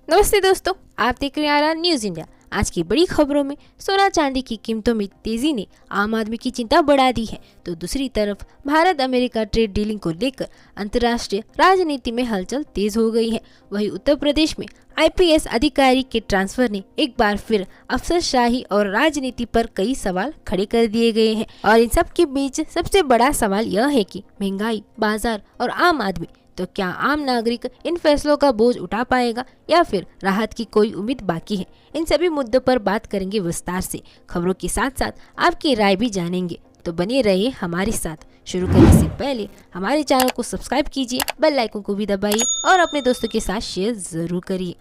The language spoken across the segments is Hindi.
नमस्ते दोस्तों, आप देख रहे हैं आर न्यूज इंडिया। आज की बड़ी खबरों में सोना चांदी की कीमतों में तेजी ने आम आदमी की चिंता बढ़ा दी है, तो दूसरी तरफ भारत अमेरिका ट्रेड डीलिंग को लेकर अंतर्राष्ट्रीय राजनीति में हलचल तेज हो गई है। वहीं उत्तर प्रदेश में आईपीएस अधिकारी के ट्रांसफर ने एक बार फिर अफसरशाही और राजनीति पर कई सवाल खड़े कर दिए गए हैं। और इन सब के बीच सबसे बड़ा सवाल यह है कि महंगाई, बाजार और आम आदमी, तो क्या आम नागरिक इन फैसलों का बोझ उठा पाएगा या फिर राहत की कोई उम्मीद बाकी है। इन सभी मुद्दों पर बात करेंगे विस्तार से। खबरों के साथ साथ आपकी राय भी जानेंगे, तो बने रहिए हमारे साथ। शुरू करने से पहले हमारे चैनल को सब्सक्राइब कीजिए, बेल आइकन को भी दबाइए और अपने दोस्तों के साथ शेयर जरूर करिए।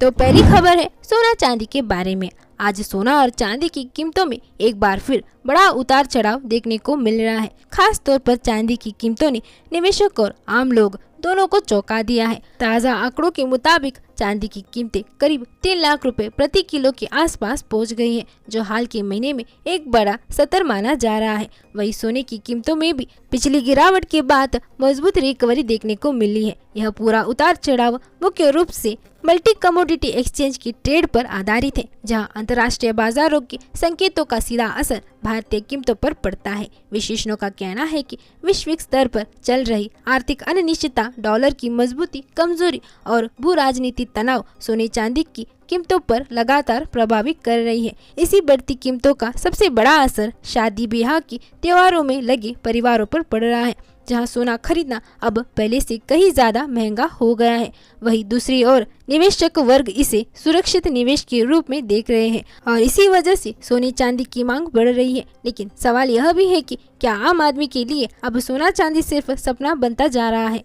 तो पहली खबर है सोना चांदी के बारे में। आज सोना और चांदी की कीमतों में एक बार फिर बड़ा उतार चढ़ाव देखने को मिल रहा है। खास तौर पर चांदी की कीमतों ने निवेशक और आम लोग दोनों को चौंका दिया है। ताज़ा आंकड़ों के मुताबिक चांदी की कीमतें करीब 3 लाख रुपए प्रति किलो के आसपास पहुंच गई हैं, जो हाल के महीने में एक बड़ा स्तर माना जा रहा है। वहीं सोने की कीमतों में भी पिछली गिरावट के बाद मजबूत रिकवरी देखने को मिली है। यह पूरा उतार चढ़ाव मुख्य रूप से मल्टी कमोडिटी एक्सचेंज की ट्रेड पर आधारित है, जहां अंतर्राष्ट्रीय बाजारों के संकेतों का सीधा असर भारतीय कीमतों पर पड़ता है। विशेषज्ञों का कहना है कि वैश्विक स्तर पर चल रही आर्थिक अनिश्चितता, डॉलर की मजबूती, कमजोरी और भू राजनीतिक तनाव सोने चांदी की कीमतों पर लगातार प्रभावित कर रही है। इसी बढ़ती कीमतों का सबसे बड़ा असर शादी ब्याह की त्योहारों में लगे परिवारों पर पड़ रहा है, जहां सोना खरीदना अब पहले से कहीं ज्यादा महंगा हो गया है। वहीं दूसरी ओर निवेशक वर्ग इसे सुरक्षित निवेश के रूप में देख रहे हैं और इसी वजह से सोने चांदी की मांग बढ़ रही है। लेकिन सवाल यह भी है कि क्या आम आदमी के लिए अब सोना चांदी सिर्फ सपना बनता जा रहा है।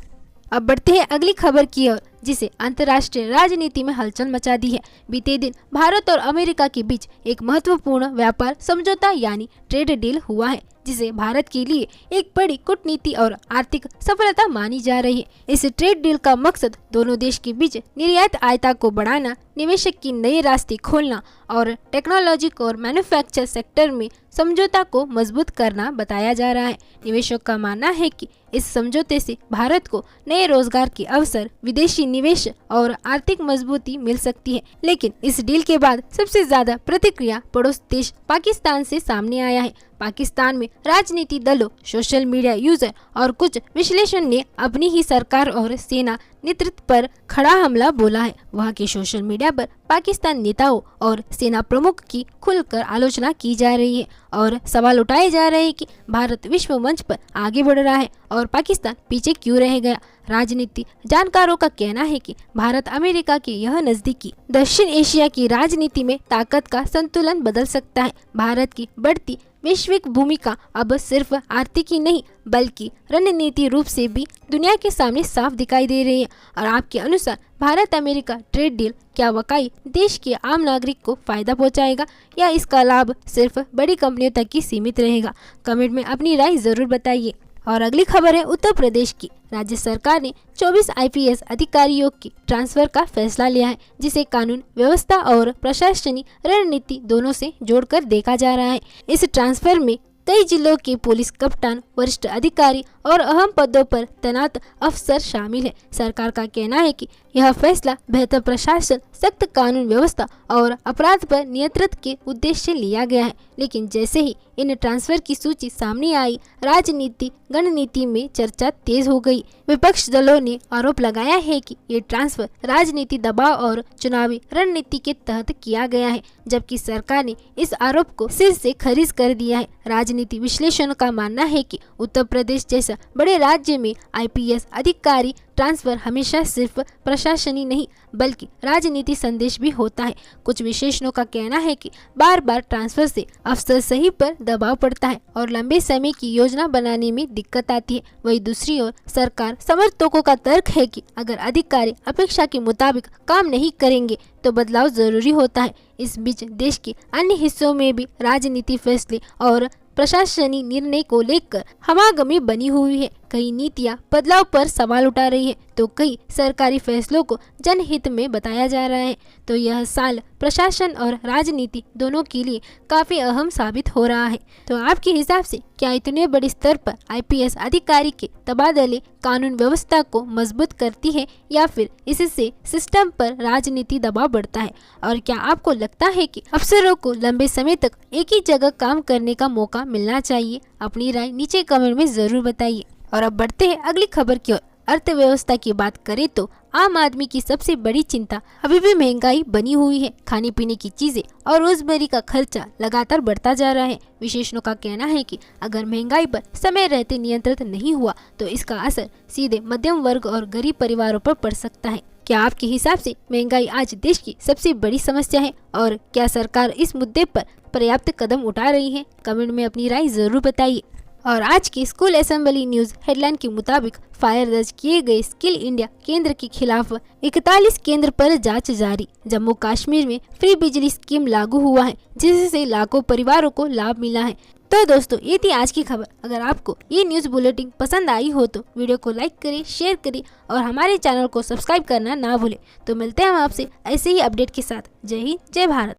अब बढ़ते हैं अगली खबर की ओर, जिसे अंतर्राष्ट्रीय राजनीति में हलचल मचा दी है। बीते दिन भारत और अमेरिका के बीच एक महत्वपूर्ण व्यापार समझौता यानी ट्रेड डील हुआ है, जिसे भारत के लिए एक बड़ी कूटनीति और आर्थिक सफलता मानी जा रही है। इस ट्रेड डील का मकसद दोनों देश के बीच निर्यात आयता को बढ़ाना, निवेशक की नए रास्ते खोलना और टेक्नोलॉजी और मैन्युफैक्चर सेक्टर में समझौता को मजबूत करना बताया जा रहा है। निवेशकों का मानना है कि इस समझौते से भारत को नए रोजगार के अवसर, विदेशी निवेश और आर्थिक मजबूती मिल सकती है। लेकिन इस डील के बाद सबसे ज्यादा प्रतिक्रिया पड़ोस देश पाकिस्तान से सामने आया है। पाकिस्तान में राजनीतिक दलों, सोशल मीडिया यूजर और कुछ विश्लेषण ने अपनी ही सरकार और सेना नेतृत्व पर खड़ा हमला बोला है। वहां के सोशल मीडिया पर पाकिस्तान नेताओं और सेना प्रमुख की खुलकर आलोचना की जा रही है और सवाल उठाए जा रहे हैं कि भारत विश्व मंच पर आगे बढ़ रहा है और पाकिस्तान पीछे क्यों रह गया। राजनीति जानकारों का कहना है कि भारत अमेरिका की यह नजदीकी दक्षिण एशिया की राजनीति में ताकत का संतुलन बदल सकता है। भारत की बढ़ती वैश्विक भूमिका अब सिर्फ आर्थिक ही नहीं बल्कि रणनीति रूप से भी दुनिया के सामने साफ दिखाई दे रही है। और आपके अनुसार भारत अमेरिका ट्रेड डील क्या वाकई देश के आम नागरिक को फायदा पहुंचाएगा या इसका लाभ सिर्फ बड़ी कंपनियों तक ही सीमित रहेगा? कमेंट में अपनी राय जरूर बताइए। और अगली खबर है उत्तर प्रदेश की। राज्य सरकार ने 24 आईपीएस अधिकारियों की ट्रांसफर का फैसला लिया है, जिसे कानून व्यवस्था और प्रशासनिक रणनीति दोनों से जोड़कर देखा जा रहा है। इस ट्रांसफर में कई जिलों के पुलिस कप्तान, वरिष्ठ अधिकारी और अहम पदों पर तैनात अफसर शामिल है। सरकार का कहना है कि यह फैसला बेहतर प्रशासन, सख्त कानून व्यवस्था और अपराध पर नियंत्रण के उद्देश्य से लिया गया है। लेकिन जैसे ही इन ट्रांसफर की सूची सामने आई, राजनीति गणनीति में चर्चा तेज हो गई। विपक्ष दलों ने आरोप लगाया है कि ये ट्रांसफर राजनीति दबाव और चुनावी रणनीति के तहत किया गया है, जबकि सरकार ने इस आरोप को सिर से खारिज कर दिया है। राजनीति विश्लेषणों का मानना है कि उत्तर प्रदेश जैसा बड़े राज्य में आईपीएस अधिकारी ट्रांसफर हमेशा सिर्फ प्रशासनिक नहीं बल्कि राजनीति संदेश भी होता है। कुछ विशेषज्ञों का कहना है कि बार बार ट्रांसफर से अफसर सही पर दबाव पड़ता है और लंबे समय की योजना बनाने में दिक्कत आती है। वहीं दूसरी ओर सरकार समर्थकों का तर्क है कि अगर अधिकारी अपेक्षा के मुताबिक काम नहीं करेंगे तो बदलाव जरूरी होता है। इस बीच देश के अन्य हिस्सों में भी राजनीति फैसले और प्रशासनिक निर्णय को लेकर हमागमी बनी हुई है। कई नीतियां बदलाव पर सवाल उठा रही है तो कई सरकारी फैसलों को जनहित में बताया जा रहा है। तो यह साल प्रशासन और राजनीति दोनों के लिए काफी अहम साबित हो रहा है। तो आपके हिसाब से क्या इतने बड़े स्तर पर आईपीएस अधिकारी के तबादले कानून व्यवस्था को मजबूत करती है या फिर इससे सिस्टम पर राजनीति दबाव बढ़ता है? और क्या आपको लगता है कि अफसरों को लंबे समय तक एक ही जगह काम करने का मौका मिलना चाहिए? अपनी राय नीचे कमेंट में जरूर बताइए। और अब बढ़ते हैं अगली खबर की ओर। अर्थव्यवस्था की बात करें तो आम आदमी की सबसे बड़ी चिंता अभी भी महंगाई बनी हुई है। खाने पीने की चीजें और रोजमर्रा का खर्चा लगातार बढ़ता जा रहा है। विशेषज्ञों का कहना है कि अगर महंगाई पर समय रहते नियंत्रित नहीं हुआ तो इसका असर सीधे मध्यम वर्ग और गरीब परिवारों पर पड़ सकता है। क्या आपके हिसाब से महंगाई आज देश की सबसे बड़ी समस्या है और क्या सरकार इस मुद्दे पर पर्याप्त कदम उठा रही है? कमेंट में अपनी राय जरूर बताइए। और आज की स्कूल असेंबली न्यूज हेडलाइन के मुताबिक फायर दर्ज किए गए स्किल इंडिया केंद्र के खिलाफ 41 केंद्र पर जांच जारी। जम्मू कश्मीर में फ्री बिजली स्कीम लागू हुआ है जिससे लाखों परिवारों को लाभ मिला है। तो दोस्तों ये थी आज की खबर। अगर आपको ये न्यूज बुलेटिन पसंद आई हो तो वीडियो को लाइक करें, शेयर करें और हमारे चैनल को सब्सक्राइब करना ना भूलें। तो मिलते हैं हम आपसे ऐसे ही अपडेट के साथ। जय हिंद, जय भारत।